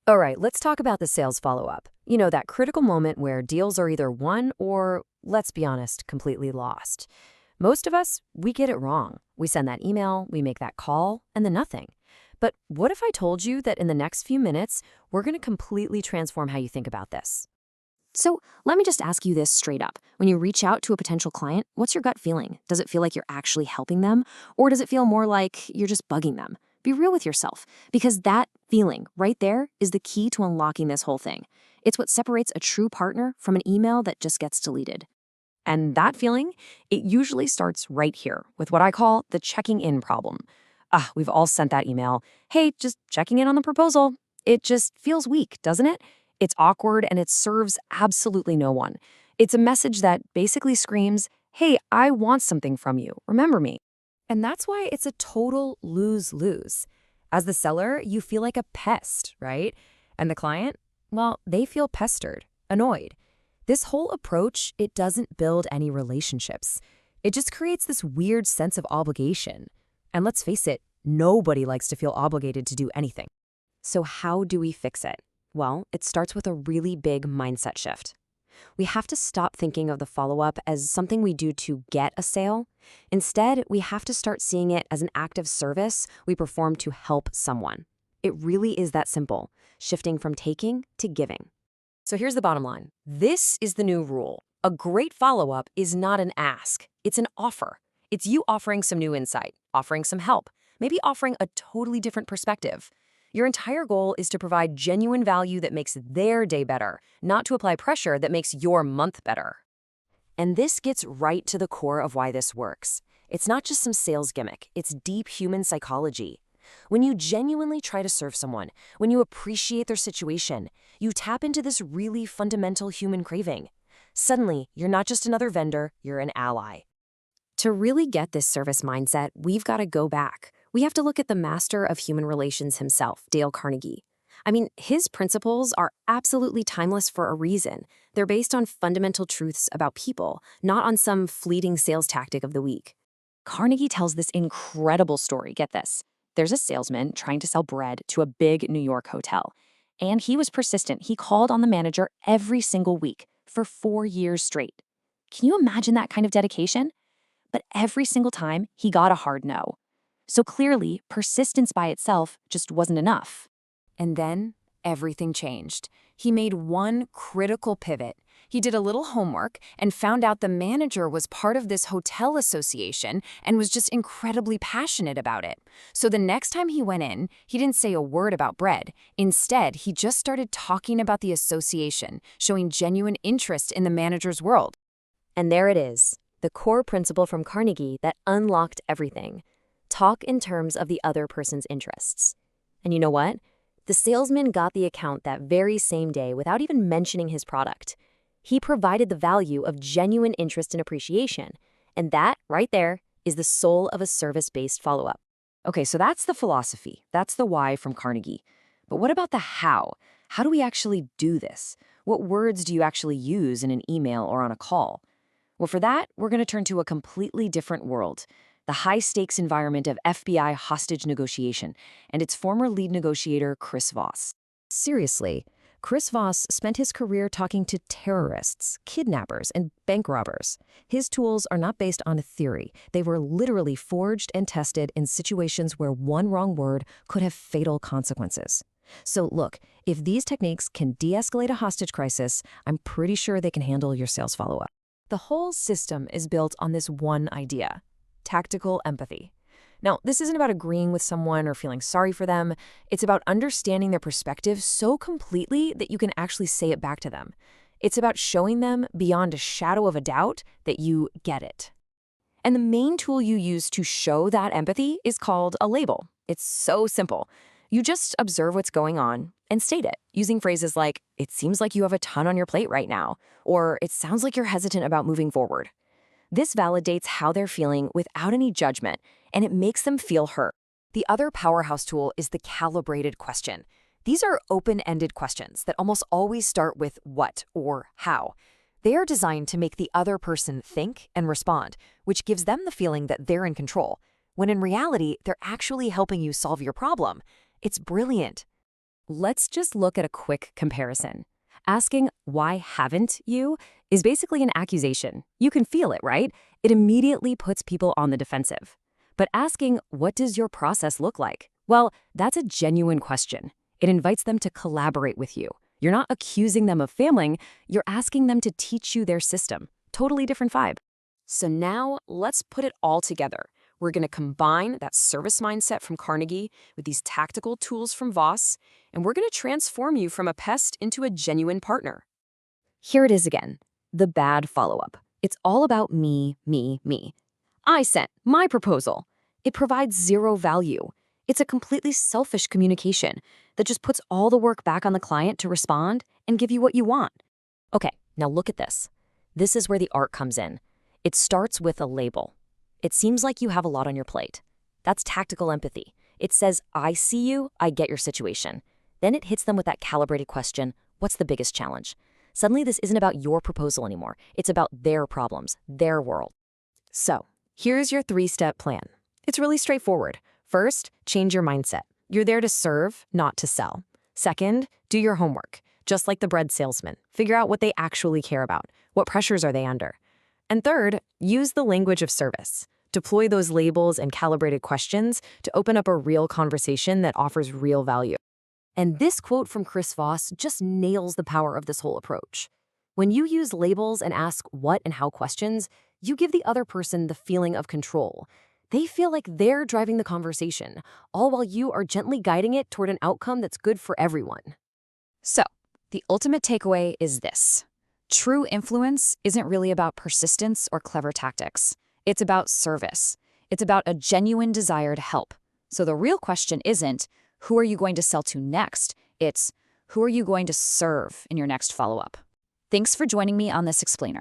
All right, let's talk about the sales follow-up. You know, that critical moment where deals are either won or, let's be honest, completely lost. Most of us, we get it wrong. We send that email, we make that call, and then nothing. But what if I told you that in the next few minutes, we're going to completely transform how you think about this? So let me just ask you this straight up. When you reach out to a potential client, what's your gut feeling? Does it feel like you're actually helping them? Or does it feel more like you're just bugging them? Be real with yourself, because that feeling right there is the key to unlocking this whole thing. It's what separates a true partner from an email that just gets deleted. And that feeling, it usually starts right here with what I call the checking in problem. We've all sent that email. Hey, just checking in on the proposal. It just feels weak, doesn't it? It's awkward and it serves absolutely no one. It's a message that basically screams, hey, I want something from you. Remember me. And that's why it's a total lose-lose. As the seller, you feel like a pest, right? And the client, well, they feel pestered, annoyed. This whole approach, it doesn't build any relationships. It just creates this weird sense of obligation. And let's face it, nobody likes to feel obligated to do anything. So, how do we fix it? Well, it starts with a really big mindset shift. We have to stop thinking of the follow up as something we do to get a sale. Instead, we have to start seeing it as an act of service we perform to help someone. It really is that simple, shifting from taking to giving. So here's the bottom line. This is the new rule. A great follow-up is not an ask. It's an offer. It's you offering some new insight, offering some help, maybe offering a totally different perspective. Your entire goal is to provide genuine value that makes their day better, not to apply pressure that makes your month better. And this gets right to the core of why this works. It's not just some sales gimmick, it's deep human psychology. When you genuinely try to serve someone, when you appreciate their situation, you tap into this really fundamental human craving. Suddenly, you're not just another vendor, you're an ally. To really get this service mindset, we've got to go back. We have to look at the master of human relations himself, Dale Carnegie. I mean, his principles are absolutely timeless for a reason. They're based on fundamental truths about people, not on some fleeting sales tactic of the week. Carnegie tells this incredible story. Get this. There's a salesman trying to sell bread to a big New York hotel. And he was persistent. He called on the manager every single week for 4 years straight. Can you imagine that kind of dedication? But every single time, he got a hard no. So clearly, persistence by itself just wasn't enough. And then everything changed. He made one critical pivot. He did a little homework and found out the manager was part of this hotel association and was just incredibly passionate about it. So the next time he went in, he didn't say a word about bread. Instead, he just started talking about the association, showing genuine interest in the manager's world. And there it is, the core principle from Carnegie that unlocked everything. Talk in terms of the other person's interests. And you know what? The salesman got the account that very same day without even mentioning his product. He provided the value of genuine interest and appreciation. And that, right there, is the soul of a service-based follow-up. Okay, so that's the philosophy. That's the why from Carnegie. But what about the how? How do we actually do this? What words do you actually use in an email or on a call? Well, for that, we're going to turn to a completely different world, the high-stakes environment of FBI hostage negotiation and its former lead negotiator, Chris Voss. Seriously, Chris Voss spent his career talking to terrorists, kidnappers, and bank robbers. His tools are not based on a theory. They were literally forged and tested in situations where one wrong word could have fatal consequences. So look, if these techniques can de-escalate a hostage crisis, I'm pretty sure they can handle your sales follow-up. The whole system is built on this one idea: tactical empathy. Now, this isn't about agreeing with someone or feeling sorry for them. It's about understanding their perspective so completely that you can actually say it back to them. It's about showing them beyond a shadow of a doubt that you get it. And the main tool you use to show that empathy is called a label. It's so simple. You just observe what's going on and state it, using phrases like, "It seems like you have a ton on your plate right now," or "It sounds like you're hesitant about moving forward." This validates how they're feeling without any judgment, and it makes them feel heard. The other powerhouse tool is the calibrated question. These are open-ended questions that almost always start with what or how. They are designed to make the other person think and respond, which gives them the feeling that they're in control, when in reality, they're actually helping you solve your problem. It's brilliant. Let's just look at a quick comparison. Asking, why haven't you, is basically an accusation. You can feel it, right? It immediately puts people on the defensive. But asking, what does your process look like? Well, that's a genuine question. It invites them to collaborate with you. You're not accusing them of failing, you're asking them to teach you their system. Totally different vibe. So now let's put it all together. We're going to combine that service mindset from Carnegie with these tactical tools from Voss, and we're going to transform you from a pest into a genuine partner. Here it is again, the bad follow-up. It's all about me, me, me. I sent my proposal. It provides zero value. It's a completely selfish communication that just puts all the work back on the client to respond and give you what you want. Okay, now look at this. This is where the art comes in. It starts with a label. It seems like you have a lot on your plate. That's tactical empathy. It says, I see you, I get your situation. Then it hits them with that calibrated question, what's the biggest challenge? Suddenly this isn't about your proposal anymore. It's about their problems, their world. So, here's your 3-step plan. It's really straightforward. First, change your mindset. You're there to serve, not to sell. Second, do your homework. Just like the bread salesman, figure out what they actually care about. What pressures are they under? And third, use the language of service. Deploy those labels and calibrated questions to open up a real conversation that offers real value. And this quote from Chris Voss just nails the power of this whole approach. When you use labels and ask what and how questions, you give the other person the feeling of control. They feel like they're driving the conversation, all while you are gently guiding it toward an outcome that's good for everyone. So, the ultimate takeaway is this. True influence isn't really about persistence or clever tactics. It's about service. It's about a genuine desire to help. So the real question isn't, who are you going to sell to next? It's, who are you going to serve in your next follow-up? Thanks for joining me on this explainer.